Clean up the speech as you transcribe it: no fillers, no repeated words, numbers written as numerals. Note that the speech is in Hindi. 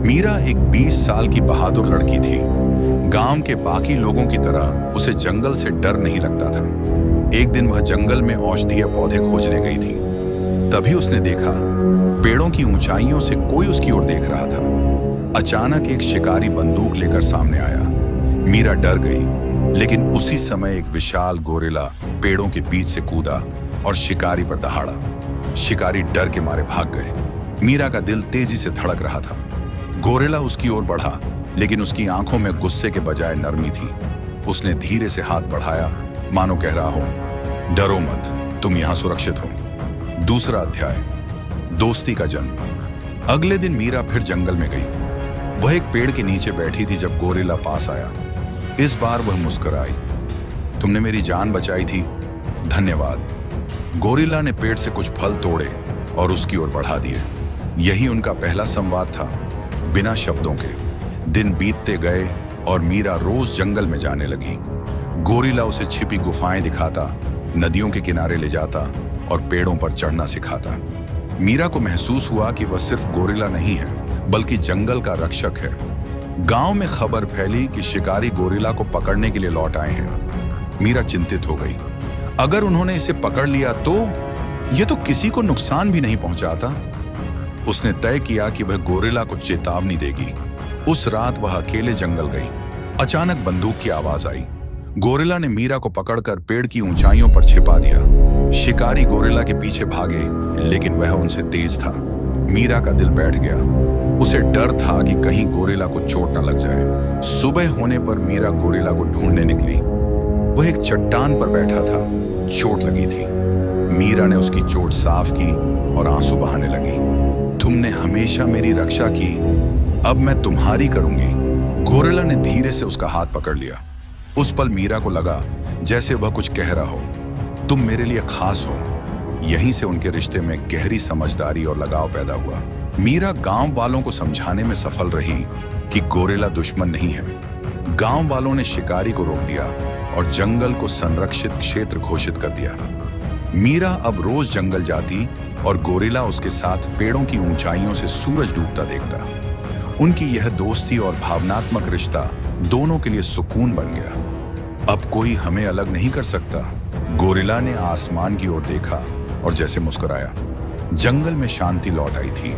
मीरा एक 20 साल की बहादुर लड़की थी। गांव के बाकी लोगों की तरह उसे जंगल से डर नहीं लगता था। एक दिन वह जंगल में औषधीय पौधे खोजने गई थी। तभी उसने देखा पेड़ों की ऊंचाइयों से कोई उसकी ओर देख रहा था। अचानक एक शिकारी बंदूक लेकर सामने आया। मीरा डर गई, लेकिन उसी समय एक विशाल गोरिल्ला पेड़ों के बीच से कूदा और शिकारी पर दहाड़ा। शिकारी डर के मारे भाग गए। मीरा का दिल तेजी से धड़क रहा था। गोरिल्ला उसकी ओर बढ़ा, लेकिन उसकी आंखों में गुस्से के बजाय नरमी थी। उसने धीरे से हाथ बढ़ाया, मानो कह रहा हो, डरो मत, तुम यहां सुरक्षित हो। दूसरा अध्याय, दोस्ती का जन्म। अगले दिन मीरा फिर जंगल में गई। वह एक पेड़ के नीचे बैठी थी जब गोरिल्ला पास आया। इस बार वह मुस्कुराई। तुमने मेरी जान बचाई थी, धन्यवाद। गोरिल्ला ने पेड़ से कुछ फल तोड़े और उसकी ओर बढ़ा दिए। यही उनका पहला संवाद था, बिना शब्दों के। दिन बीतते गए और मीरा रोज जंगल में जाने लगी। गोरिल्ला उसे छिपी गुफाएं दिखाता, नदियों के किनारे ले जाता और पेड़ों पर चढ़ना सिखाता। मीरा को महसूस हुआ कि वह सिर्फ गोरिल्ला नहीं है, बल्कि जंगल का रक्षक है। गांव में खबर फैली कि शिकारी गोरिल्ला को पकड़ने के लिए लौट आए हैं। मीरा चिंतित हो गई। अगर उन्होंने इसे पकड़ लिया तो यह तो किसी को नुकसान भी नहीं पहुंचाता। उसने तय किया कि वह गोरिल्ला को चेतावनी देगी। उस रात वह अकेले जंगल गई। अचानक बंदूक की आवाज आई। गोरिल्ला ने मीरा को पकड़कर पेड़ की ऊंचाइयों पर छिपा दिया। शिकारी गोरिल्ला के पीछे भागे, लेकिन वह उनसे तेज था। मीरा का दिल बैठ गया। उसे डर था कि कहीं गोरिल्ला को चोट न लग जाए। सुबह होने पर मीरा गोरिल्ला को ढूंढने निकली। वह एक चट्टान पर बैठा था, चोट लगी थी। मीरा ने उसकी चोट साफ की और आंसू बहाने लगी। तुमने हमेशा मेरी रक्षा की, अब मैं तुम्हारी करूंगी। गोरिल्ला ने धीरे से उसका हाथ पकड़ लिया। उस पल मीरा को लगा जैसे वह कुछ कह रहा हो, तुम मेरे लिए खास हो। यहीं से उनके रिश्ते में गहरी समझदारी और लगाव पैदा हुआ। मीरा गांव वालों को समझाने में सफल रही कि गोरिल्ला दुश्मन नहीं है। गांव वालों ने शिकारी को रोक दिया और जंगल को संरक्षित क्षेत्र घोषित कर दिया। मीरा अब रोज जंगल जाती और गोरिल्ला उसके साथ पेड़ों की ऊंचाइयों से सूरज डूबता देखता। उनकी यह दोस्ती और भावनात्मक रिश्ता दोनों के लिए सुकून बन गया। अब कोई हमें अलग नहीं कर सकता। गोरिल्ला ने आसमान की ओर देखा और जैसे मुस्कुराया। जंगल में शांति लौट आई थी।